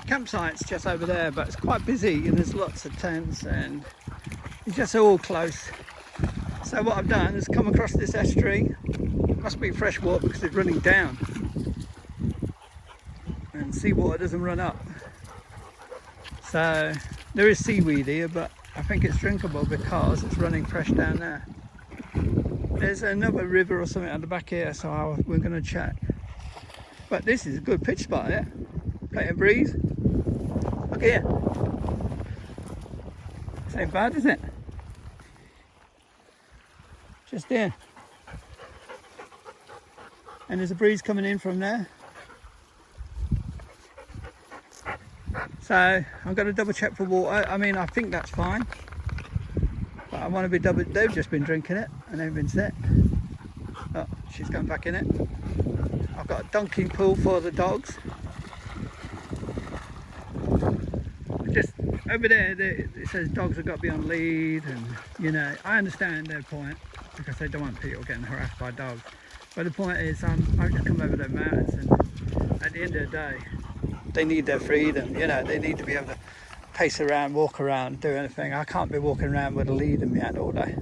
Campsite's just over there, but it's quite busy and there's lots of tents and it's just all close. So what I've done is come across this estuary. It must be fresh water because it's running down, and seawater doesn't run up. So there is seaweed here, but I think it's drinkable because it's running fresh down there. There's another river or something at the back here, so we're going to check. But this is a good pitch spot here. Plenty of breeze. Look here. This ain't bad, is it? Just there. And there's a breeze coming in from there. So I'm going to double check for water. I mean, I think that's fine. But I want to be double. They've just been drinking it and they've been set. Oh, she's going back in it. I've got a dunking pool for the dogs. Just over there, it says dogs have got to be on lead, and you know, I understand their point because they don't want people getting harassed by dogs. But the point is, I've just come over the mountains, and at the end of the day, they need their freedom. You know, they need to be able to pace around, walk around, do anything. I can't be walking around with a lead in my hand all day.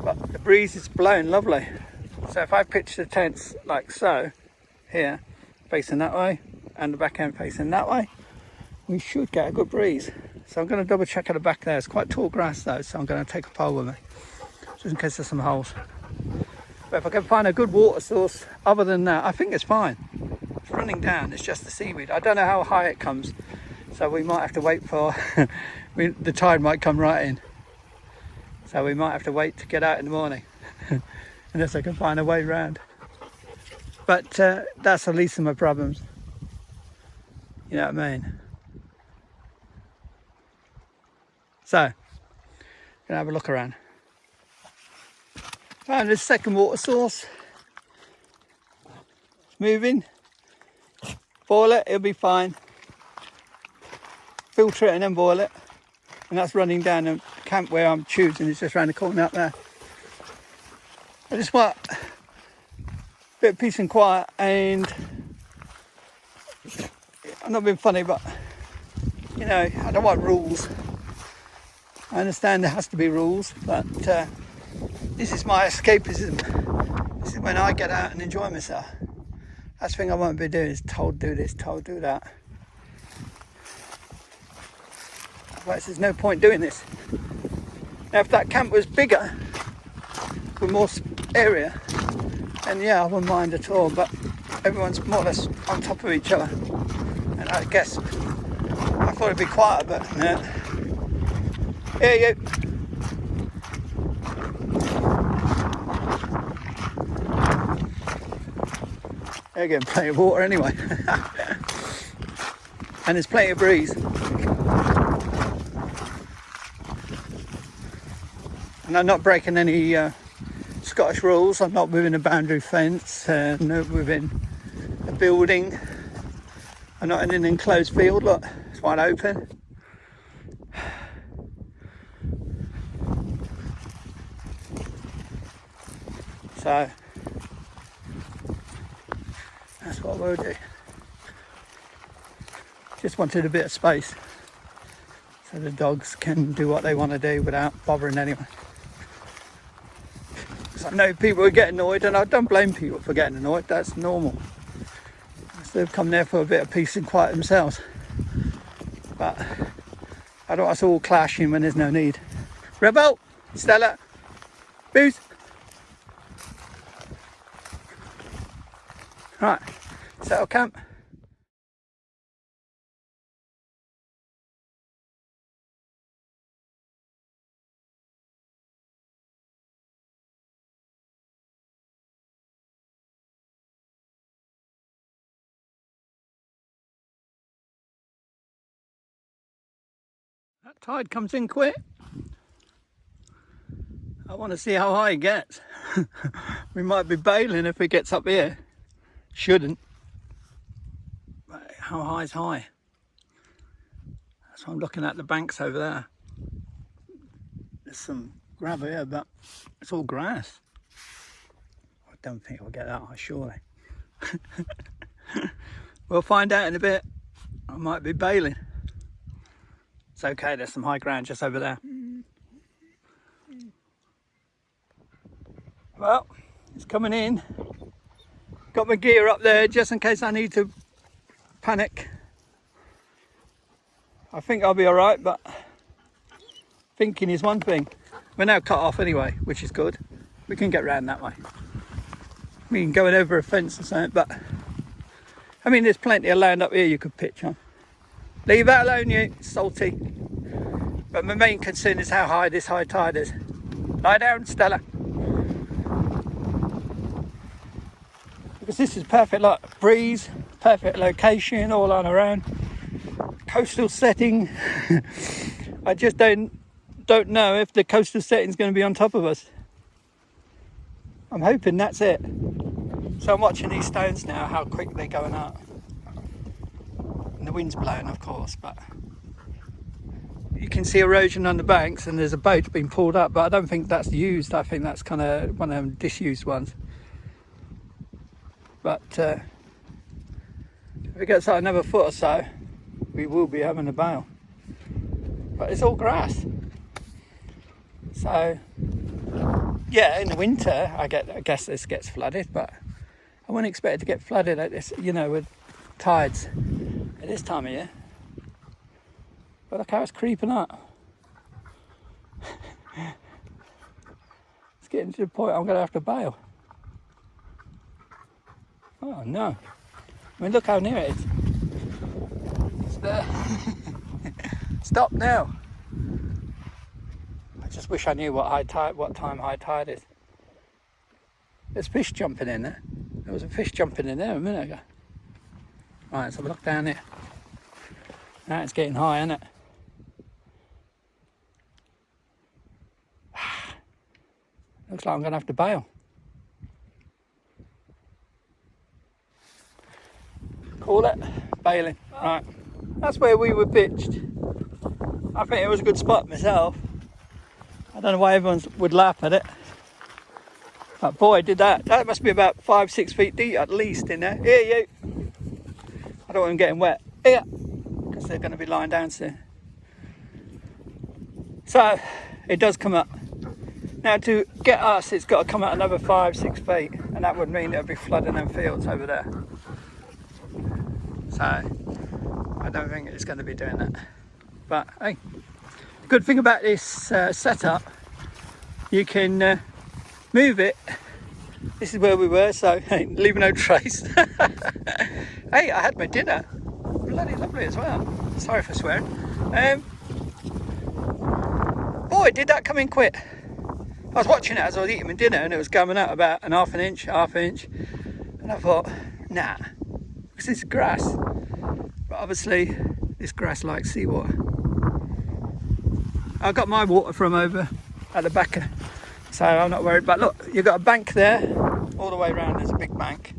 But the breeze is blowing lovely. So if I pitch the tents like so, here, facing that way, and the back end facing that way, we should get a good breeze. So I'm going to double check at the back there. It's quite tall grass though, so I'm going to take a pole with me, just in case there's some holes. But if I can find a good water source, other than that, I think it's fine. It's running down, it's just the seaweed. I don't know how high it comes, so we might have to wait for, the tide might come right in. So we might have to wait to get out in the morning, unless I can find a way around. But that's the least of my problems. You know what I mean? So, gonna have a look around. Found this second water source. It's moving. Boil it, it'll be fine. Filter it and then boil it. And that's running down the camp where I'm choosing. It's just around the corner up there. I just want a bit of peace and quiet, and I'm not being funny, but you know, I don't want rules. I understand there has to be rules, but this is my escapism. This is when I get out and enjoy myself. That's the thing I won't be doing, is told do this, told do that. Otherwise there's no point doing this. Now if that camp was bigger, with more area, then yeah, I wouldn't mind at all, but everyone's more or less on top of each other. And I guess I thought it'd be quieter, but no. Here you go. They're getting plenty of water anyway. And there's plenty of breeze. And I'm not breaking any Scottish rules. I'm not within a boundary fence, not within a building. I'm not in an enclosed field. Look, it's wide open. So that's what we'll do. Just wanted a bit of space so the dogs can do what they want to do without bothering anyone. Because I know people will get annoyed, and I don't blame people for getting annoyed. That's normal. They've come there for a bit of peace and quiet themselves. But I don't want us all clashing when there's no need. Rebel, Stella, Booth. Right, settle camp. That tide comes in quick. I want to see how high it gets. We might be bailing if it gets up here. Shouldn't. But how high is high? That's why I'm looking at the banks over there. There's some gravel here, but it's all grass. I don't think it'll get that high, surely. We'll find out in a bit. I might be bailing. It's okay, there's some high ground just over there. Well, it's coming in. Got my gear up there just in case I need to panic. I think I'll be all right, but thinking is one thing. We're now cut off anyway, which is good. We can get round that way. We can go over a fence or something, but I mean, there's plenty of land up here you could pitch on. Leave that alone, you. It's salty. But my main concern is how high this high tide is. Lie down, Stella. Because this is perfect, like breeze, perfect location, all on our own. Coastal setting. I just don't know if the coastal setting is going to be on top of us. I'm hoping that's it. So I'm watching these stones now, how quick they're going up. And the wind's blowing, of course, but you can see erosion on the banks, and there's a boat being pulled up, but I don't think that's used. I think that's kind of one of them disused ones. But if it gets like another foot or so, we will be having a bail. But it's all grass. So yeah, in the winter I guess this gets flooded, but I wouldn't expect it to get flooded like this, you know, with tides at this time of year. But look how it's creeping up. It's getting to the point I'm going to have to bail. Oh no. I mean, look how near it is. It's there. Stop now. I just wish I knew what time high tide is. There's fish jumping in there. There was a fish jumping in there a minute ago. Right, let's have a look down here. Now it's getting high, isn't it? Looks like I'm going to have to bail. Call it bailing. Right, that's where we were pitched. I think it was a good spot myself. I don't know why everyone would laugh at it. But boy, did that. That must be about 5-6 feet deep at least in there. Here, you. I don't want them getting wet. Here. Because they're going to be lying down soon. So, it does come up. Now to get us, it's got to come out another 5-6 feet. And that would mean it would be flooding them fields over there. So, I don't think it's going to be doing that. But hey, the good thing about this setup, you can move it. This is where we were, so hey, leave no trace. Hey, I had my dinner. Bloody lovely as well. Sorry for swearing. Boy, did that come in quick. I was watching it as I was eating my dinner, and it was coming out about an half inch. And I thought, nah, because this is grass. But obviously, this grass likes seawater. I got my water from over at the back, so I'm not worried. But look, you've got a bank there, all the way around. There's a big bank.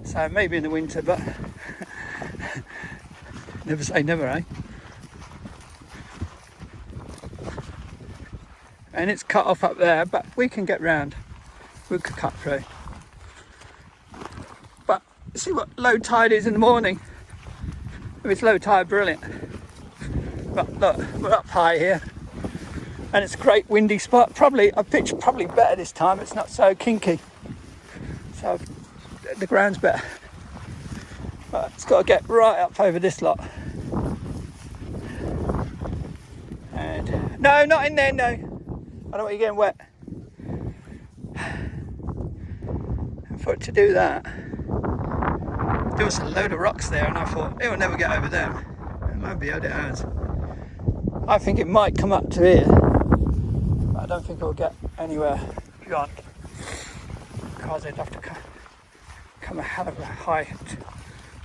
So maybe in the winter, but never say never, eh? And it's cut off up there, but we can get round. We could cut through. But see what low tide is in the morning. If it's low tide, brilliant. But look, we're up high here, and it's a great windy spot. I've pitched probably better this time. It's not so kinky, so the ground's better. But it's got to get right up over this lot. And no, not in there, no. I don't want you getting wet. And for it to do that, there was a load of rocks there, and I thought it will never get over them. It might be out it has. I think it might come up to here, but I don't think it'll get anywhere beyond, because they'd have to come a hell of a height to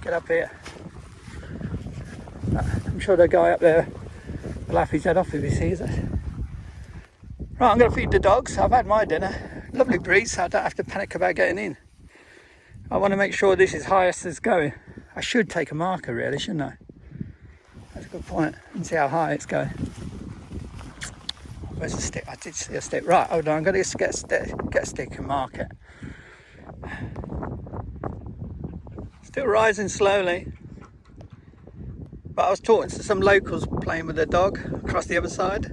get up here. But I'm sure the guy up there will laugh his head off if he sees it. Right, I'm going to feed the dogs. I've had my dinner. Lovely breeze, so I don't have to panic about getting in. I want to make sure this is highest as going. I should take a marker really, shouldn't I? That's a good point. And see how high it's going. Where's the stick? I did see a stick. Right, hold on. I'm going to get a stick and mark it. Still rising slowly. But I was talking to some locals playing with their dog across the other side,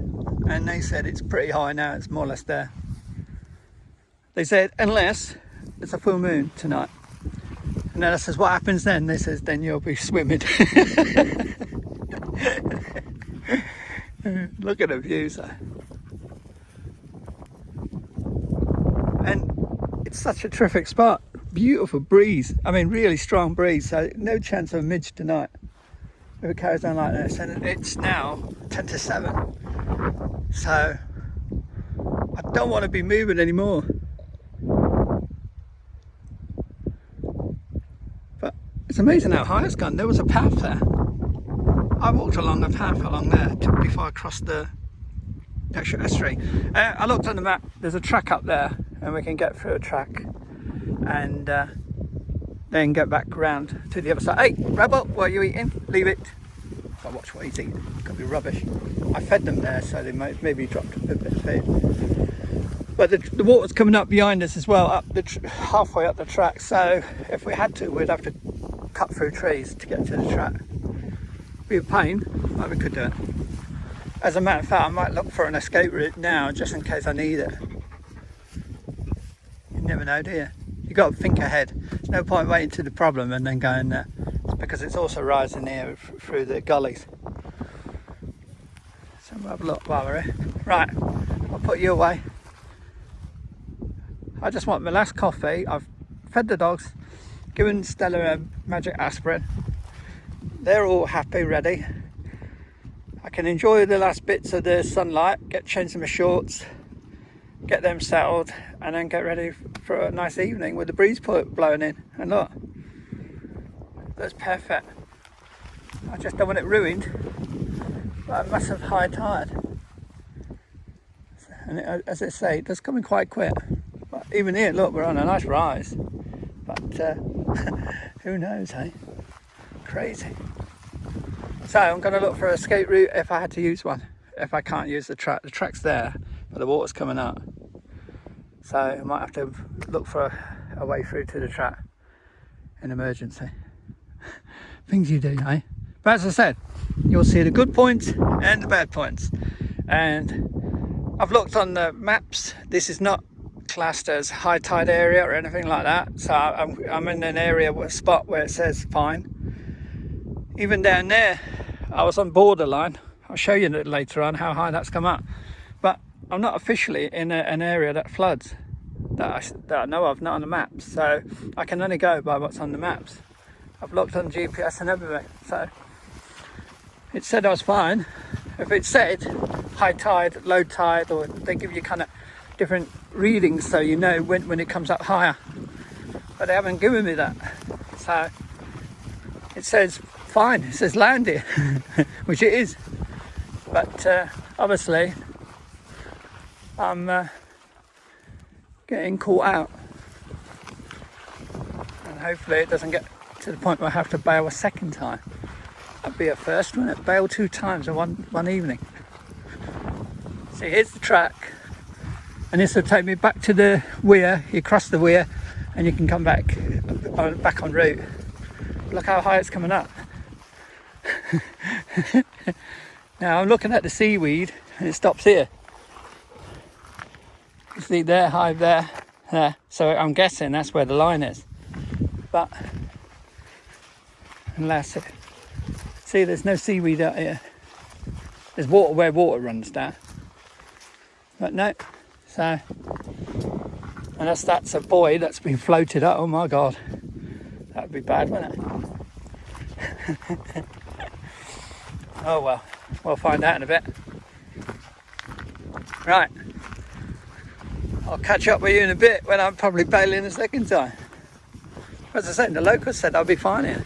and they said it's pretty high now, it's more or less there. They said, unless it's a full moon tonight. And then I says, what happens then? They says, then you'll be swimming. Look at the views there. And it's such a terrific spot. Beautiful breeze. I mean, really strong breeze. So no chance of a midge tonight if it carries on like this. And it's now 10 to 7. So I don't want to be moving anymore. But it's amazing how high it's gone. There was a path there. I walked along a path along there before I crossed the Inverie Estuary. I looked on the map, there's a track up there, and we can get through a track and then get back round to the other side. Hey, Rebel, what are you eating? Leave it. Gotta watch what he's eating, it could be rubbish. I fed them there, so they maybe dropped a bit of food. But the water's coming up behind us as well, up halfway up the track, so if we had to, we'd have to cut through trees to get to the track. Be a pain, but we could do it. As a matter of fact, I might look for an escape route now just in case I need it. You never know, do you? You've got to think ahead. There's no point waiting to the problem and then going there. It's because it's also rising here through the gullies. So we'll have a look while we're here. Right, I'll put you away. I just want my last coffee. I've fed the dogs, given Stella a magic aspirin. They're all happy, ready. I can enjoy the last bits of the sunlight, get changed in my shorts, get them settled, and then get ready for a nice evening with the breeze blowing in. And look, that's perfect. I just don't want it ruined by a massive high tide. And as I say, it does come in quite quick. But even here, look, we're on a nice rise. But who knows, eh? Crazy. So I'm going to look for an escape route if I had to use one. If I can't use the track, the track's there, but the water's coming up. So I might have to look for a way through to the track in emergency. Things you do, eh? But as I said, you'll see the good points and the bad points. And I've looked on the maps. This is not classed as high tide area or anything like that. So I'm in an area, a spot where it says fine. Even down there, I was on borderline. I'll show you later on how high that's come up. But I'm not officially in an area that floods, that I know of, not on the maps. So I can only go by what's on the maps. I've looked on GPS and everything. So it said I was fine. If it said high tide, low tide, or they give you kind of different readings so you know when it comes up higher. But they haven't given me that. So it says fine, it says land here, which it is. But obviously I'm getting caught out. And hopefully it doesn't get to the point where I have to bail a second time. That'd be a first, wouldn't it? Bail 2 times in one evening. See, here's the track. And this will take me back to the weir. You cross the weir and you can come back on route. Look how high it's coming up. Now I'm looking at the seaweed and it stops here. You see there, hive there. So I'm guessing that's where the line is. But unless it, see, there's no seaweed out here. There's water where water runs down. But no. So unless that's a buoy that's been floated up, oh my god. That'd be bad, wouldn't it? Oh well, we'll find out in a bit. Right, I'll catch up with you in a bit when I'm probably bailing the second time. As I said, the locals said I'll be fine here.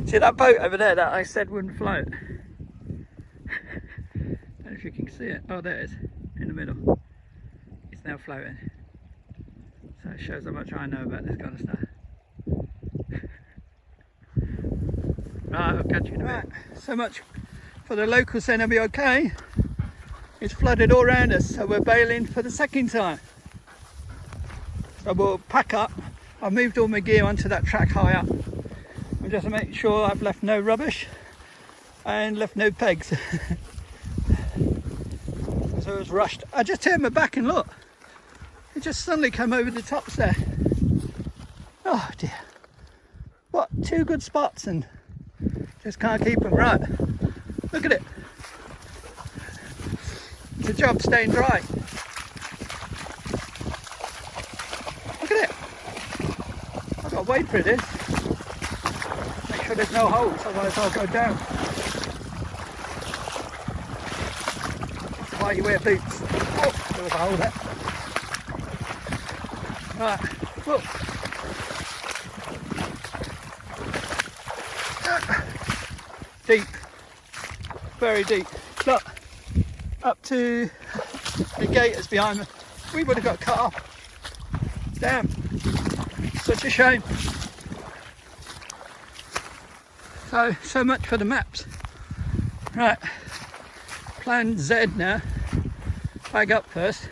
See that boat over there that I said wouldn't float? I don't know if you can see it. Oh, there it is, in the middle. It's now floating. So it shows how much I know about this kind of stuff. Right, I'll catch you in a bit. So much for the locals saying I'll be okay. It's flooded all around us, so we're bailing for the second time. So we'll pack up. I've moved all my gear onto that track high up. I'm just making sure I've left no rubbish and left no pegs. So it was rushed. I just turned my back and look. It just suddenly came over the tops there. Oh dear. What, 2 good spots and just can't keep them right. Look at it. It's a job staying dry. Look at it. I've got to wait for it. Make sure there's no holes, otherwise I'll go down. That's why you wear boots. Oh, there was a hole there. Right, look. Deep. Very deep. Look. Up to the gate that's behind me. We would have got cut off. Damn. Such a shame. So much for the maps. Right. Plan Z now. Bag up first.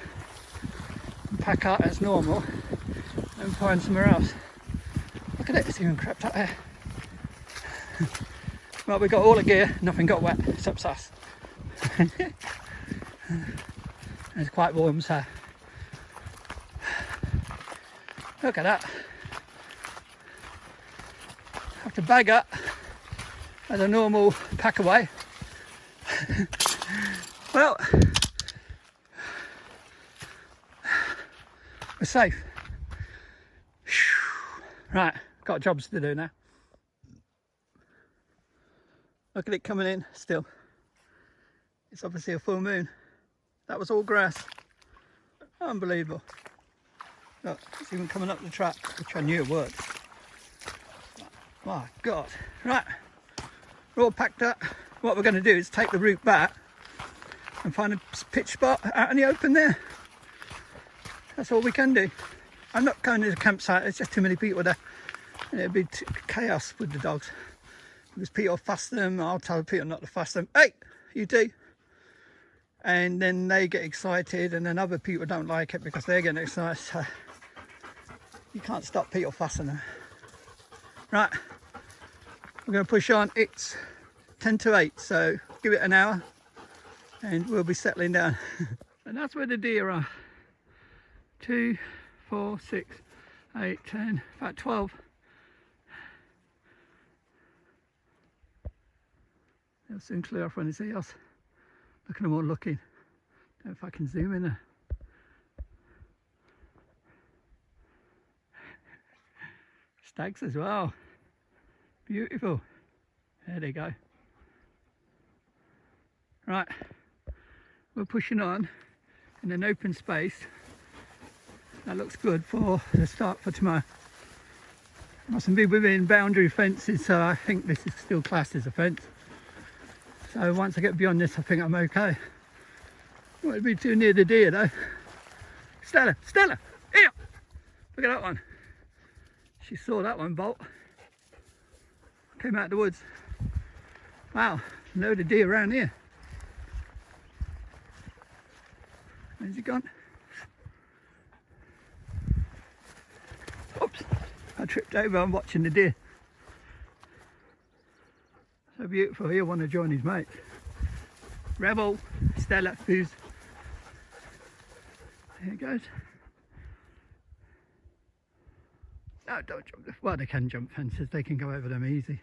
Pack out as normal. And find somewhere else. Look at it, it's even crept up there. Well, we got all the gear, nothing got wet except us. It's quite warm, so look at that. Have to bag up as a normal pack away. Well, we're safe. Right, got jobs to do now. Look at it coming in still. It's obviously a full moon. That was all grass. Unbelievable. Look, it's even coming up the track, which I knew it would. My God. Right, we're all packed up. What we're going to do is take the route back and find a pitch spot out in the open there. That's all we can do. I'm not going to the campsite, there's just too many people there. It'd be chaos with the dogs. Because Peter will fuss them, I'll tell Peter not to fuss them. Hey, you do. And then they get excited, and then other people don't like it because they're getting excited. So you can't stop Peter fussing them. Right, we're going to push on. It's 10 to 8, so give it an hour and we'll be settling down. And that's where the deer are. 2, 4, 6, 8, 10, about 12. They'll soon clear off when it's eels. Look at them all looking. Don't know if I can zoom in there. Stags as well. Beautiful. There they go. Right, we're pushing on in an open space. That looks good for the start for tomorrow. Mustn't be within boundary fences, so I think this is still classed as a fence. So once I get beyond this, I think I'm okay. Don't want to be too near the deer though. Stella, Stella, here! Look at that one. She saw that one bolt. Came out of the woods. Wow, load of deer around here. Where's he gone? Oops, I tripped over, I'm watching the deer. So beautiful, he'll want to join his mates. Rebel, Stella, who's... There it goes. No, don't jump. Well, they can jump fences, they can go over them easy.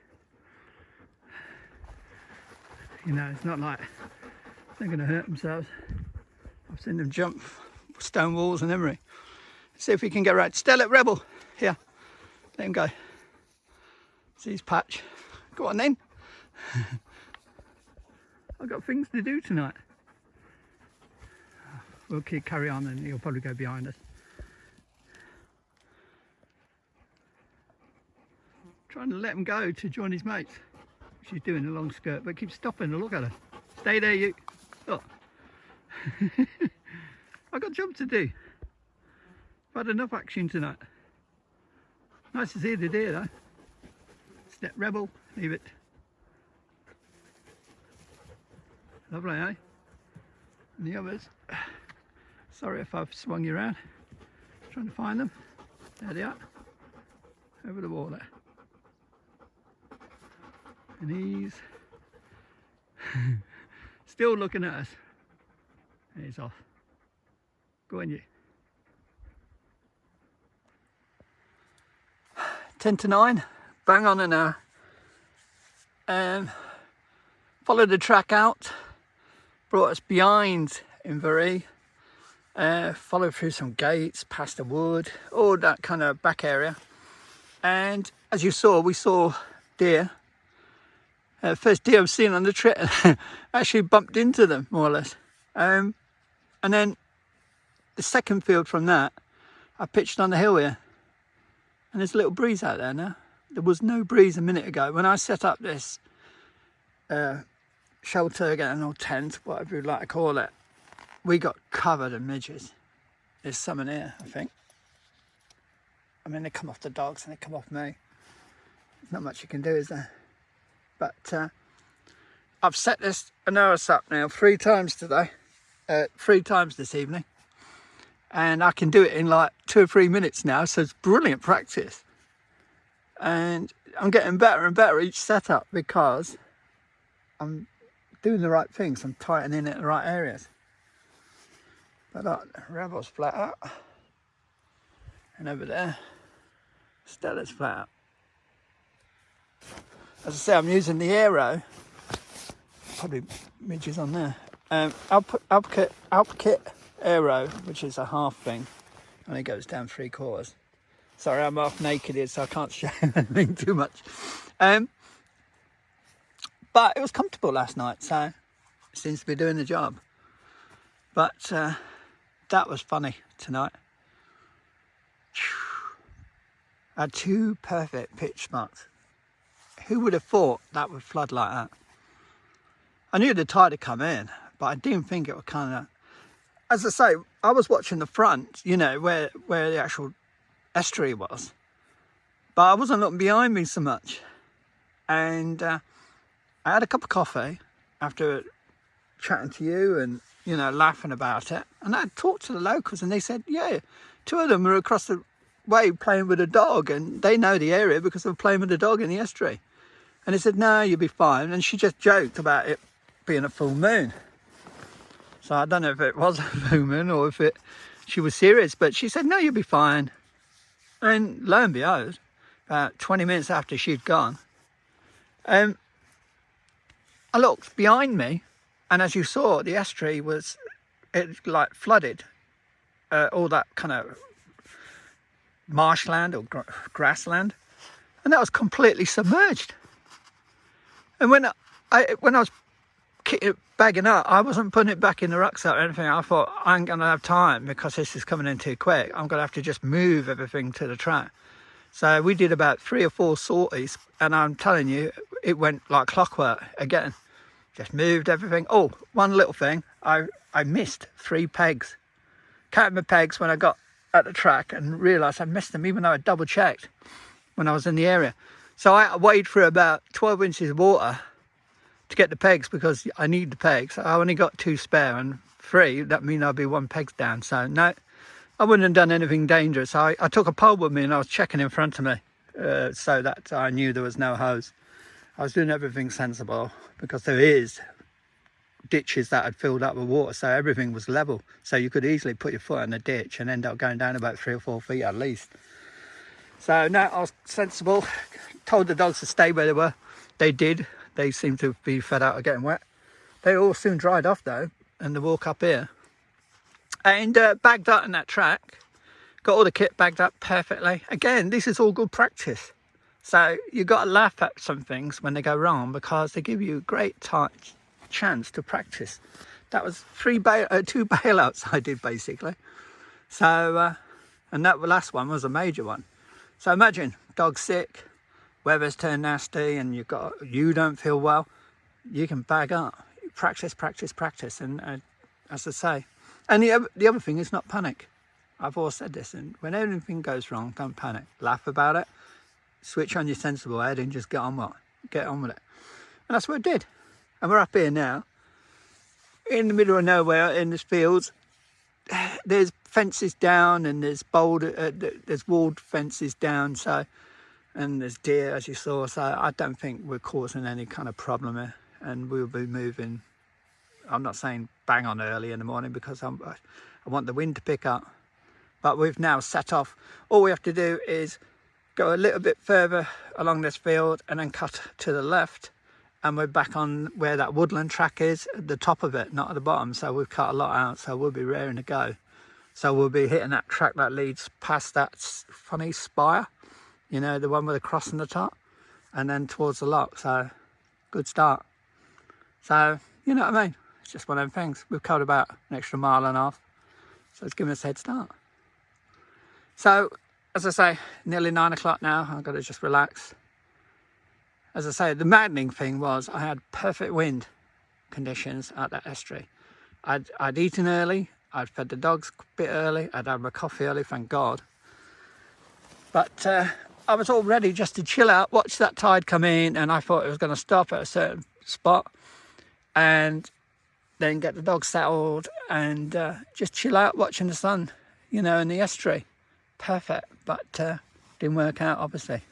You know, it's not like they're going to hurt themselves. I've seen them jump stone walls and everything. Let's see if we can get right. Stella, Rebel, here. Let him go. See his patch. Go on then. I've got things to do tonight. We'll carry on and he'll probably go behind us. Trying to let him go to join his mates. She's doing a long skirt, but keeps stopping to look at her. Stay there, you. Look. I've got a job to do. I've had enough action tonight. Nice to see the deer though. Step Rebel, leave it. Lovely, eh? And the others. Sorry if I've swung you around. Trying to find them. There they are, over the wall there. And he's still looking at us. And he's off. Go on, you. 10 to 9, bang on an hour. Followed the track out, brought us behind Inverie, followed through some gates, past the wood, all that kind of back area. And as you saw, we saw deer. First deer I've seen on the trip, actually bumped into them more or less. And then the second field from that, I pitched on the hill here. And there's a little breeze out there now. There was no breeze a minute ago. When I set up this shelter again, or tent, whatever you'd like to call it, we got covered in midges. There's some in here, I think. I mean, they come off the dogs and they come off me. There's not much you can do, is there? But I've set this Anoris up now 3 times today, 3 times this evening. And I can do it in like 2 or 3 minutes now, so it's brilliant practice. And I'm getting better and better each setup because I'm doing the right things. I'm tightening it in the right areas. But look, Rebel's flat out. And over there, Stella's flat out. As I say, I'm using the aero. Probably midges on there. Upkit aero, which is a half thing, and it goes down 3/4. Sorry, I'm half naked here, so I can't show anything too much. But it was comfortable last night, so it seems to be doing the job. But that was funny tonight. I had 2 perfect pitch marks. Who would have thought that would flood like that? I knew the tide had come in, but I didn't think it would kind of... As I say, I was watching the front, you know, where the actual estuary was. But I wasn't looking behind me so much. And I had a cup of coffee after chatting to you and, you know, laughing about it. And I talked to the locals and they said, yeah, 2 of them were across the way playing with a dog. And they know the area because they were playing with a dog in the estuary. And they said, no, you'll be fine. And she just joked about it being a full moon. So I don't know if it was a full moon or if she was serious, but she said, no, you'll be fine. And lo and behold, about 20 minutes after she'd gone, I looked behind me, and as you saw, the estuary was, it like flooded all that kind of marshland or grassland, and that was completely submerged. And when I was bagging up, I wasn't putting it back in the rucksack or anything. I thought, I ain't going to have time because this is coming in too quick. I'm going to have to just move everything to the track. So we did about 3 or 4 sorties, and I'm telling you, it went like clockwork again. Just moved everything. Oh, one little thing, I missed 3 pegs. Counted my pegs when I got at the track and realised I missed them, even though I double checked when I was in the area. So I waded through about 12 inches of water to get the pegs because I need the pegs. I only got 2 spare, and 3, that means I'll be 1 peg down. So no, I wouldn't have done anything dangerous. I took a pole with me and I was checking in front of me so that I knew there was no hose. I was doing everything sensible because there is ditches that had filled up with water, so everything was level. So you could easily put your foot in a ditch and end up going down about 3 or 4 feet at least. So no, I was sensible. Told the dogs to stay where they were. They did. They seemed to be fed out of getting wet. They all soon dried off though, and the walk up here. And bagged up in that track. Got all the kit bagged up perfectly. Again, this is all good practice. So you've got to laugh at some things when they go wrong because they give you a great chance to practice. That was 2 bailouts I did basically. So, and that last one was a major one. So imagine, dog's sick, weather's turned nasty, and you don't feel well. You can bag up, practice, and as I say. And the other thing is not panic. I've always said this, and when anything goes wrong, don't panic. Laugh about it, switch on your sensible head, and just get on with it. And that's what I did. And we're up here now, in the middle of nowhere, in this fields, there's fences down, and there's there's walled fences down, so, and there's deer, as you saw, so I don't think we're causing any kind of problem here, and we'll be moving. I'm not saying bang on early in the morning, because I want the wind to pick up, but we've now set off. All we have to do is go a little bit further along this field and then cut to the left, and we're back on where that woodland track is, at the top of it, not at the bottom. So we've cut a lot out, so we'll be raring to go. So we'll be hitting that track that leads past that funny spire, you know, the one with the cross on the top, and then towards the lock. So good start. So, you know what I mean, it's just one of them things. We've covered about an extra mile and a half, so it's given us a head start. So as I say, nearly 9 o'clock now. I've got to just relax. As I say, the maddening thing was I had perfect wind conditions at that estuary. I'd eaten early, I'd fed the dogs a bit early, I'd had my coffee early, thank God. But I was all ready just to chill out, watch that tide come in, and I thought it was going to stop at a certain spot and then get the dogs settled and just chill out watching the sun, you know, in the estuary. Perfect, but didn't work out, obviously.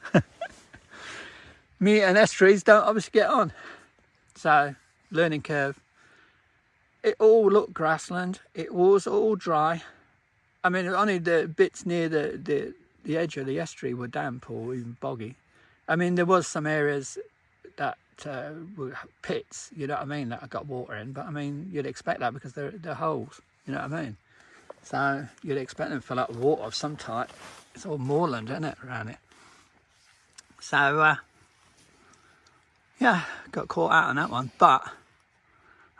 Me and estuaries don't obviously get on, so learning curve. It all looked grassland, it was all dry. I mean, only the bits near the edge of the estuary were damp or even boggy. I mean, there was some areas that were pits, you know what I mean, that I got water in, but I mean, you'd expect that because they're holes, you know what I mean. So you'd expect them to fill up with water of some type. It's all moorland, isn't it, around it? So yeah, got caught out on that one, but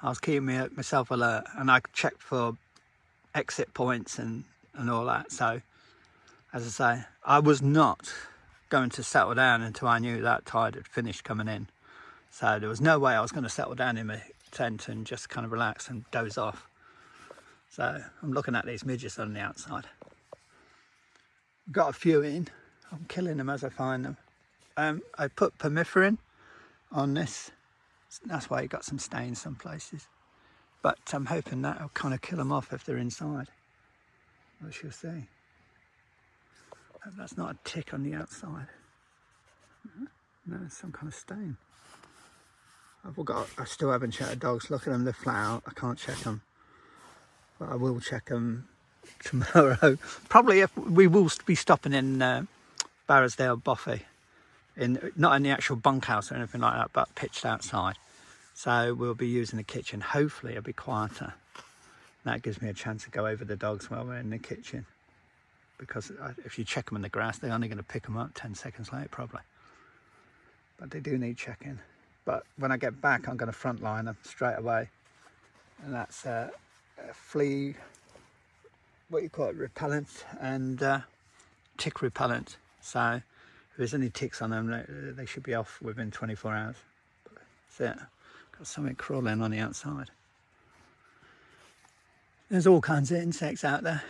I was keeping myself alert, and I checked for exit points and all that. So as I say, I was not going to settle down until I knew that tide had finished coming in. So there was no way I was going to settle down in my tent and just kind of relax and doze off. So I'm looking at these midges on the outside. Got a few in. I'm killing them as I find them. I put permethrin on this. That's why you got some stains some places. But I'm hoping that'll kind of kill them off if they're inside. We shall see. Hope that's not a tick on the outside. No, it's some kind of stain. I still haven't checked the dogs. Look at them, they're flat out. I can't check them. But I will check them tomorrow. Probably if we will be stopping in Barrisdale Boffey. Not in the actual bunkhouse or anything like that, but pitched outside. So we'll be using the kitchen. Hopefully it'll be quieter. That gives me a chance to go over the dogs while we're in the kitchen. Because if you check them in the grass, they're only going to pick them up 10 seconds later, probably. But they do need checking. But when I get back, I'm going to front line them straight away. And that's flea, what you call it, repellent, and tick repellent. So if there's any ticks on them, they should be off within 24 hours. That's it. Got something crawling on the outside. There's all kinds of insects out there.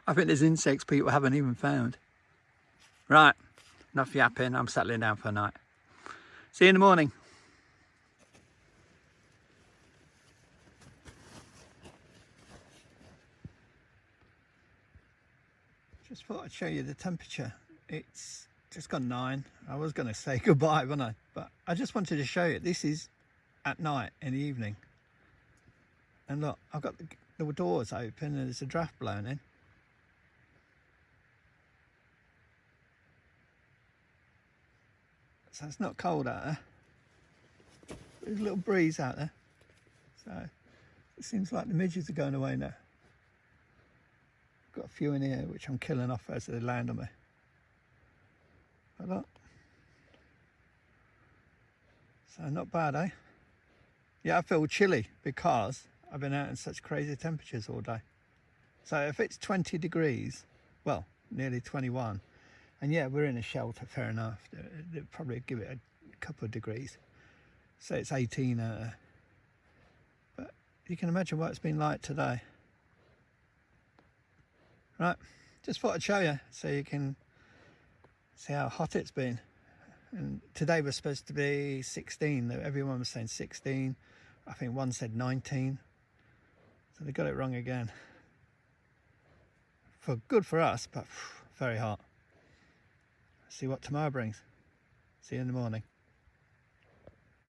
I think there's insects people haven't even found. Right, enough yapping. I'm settling down for the night. See you in the morning. Just thought I'd show you the temperature. It's just gone 9. I was going to say goodbye, wasn't I? But I just wanted to show you. This is at night in the evening. And look, I've got the doors open and there's a draft blowing in. So it's not cold out there. There's a little breeze out there. So it seems like the midges are going away now. Got a few in here which I'm killing off as they land on me. But look. So not bad, eh? Yeah, I feel chilly because I've been out in such crazy temperatures all day. So if it's 20 degrees, well, nearly 21, and yeah, we're in a shelter, fair enough. They'll probably give it a couple of degrees. So it's 18 out there. But you can imagine what it's been like today. Right, just thought I'd show you so you can see how hot it's been. And today was supposed to be 16. Everyone was saying 16. I think one said 19. So they got it wrong again. Good for us, but very hot. See what tomorrow brings. See you in the morning.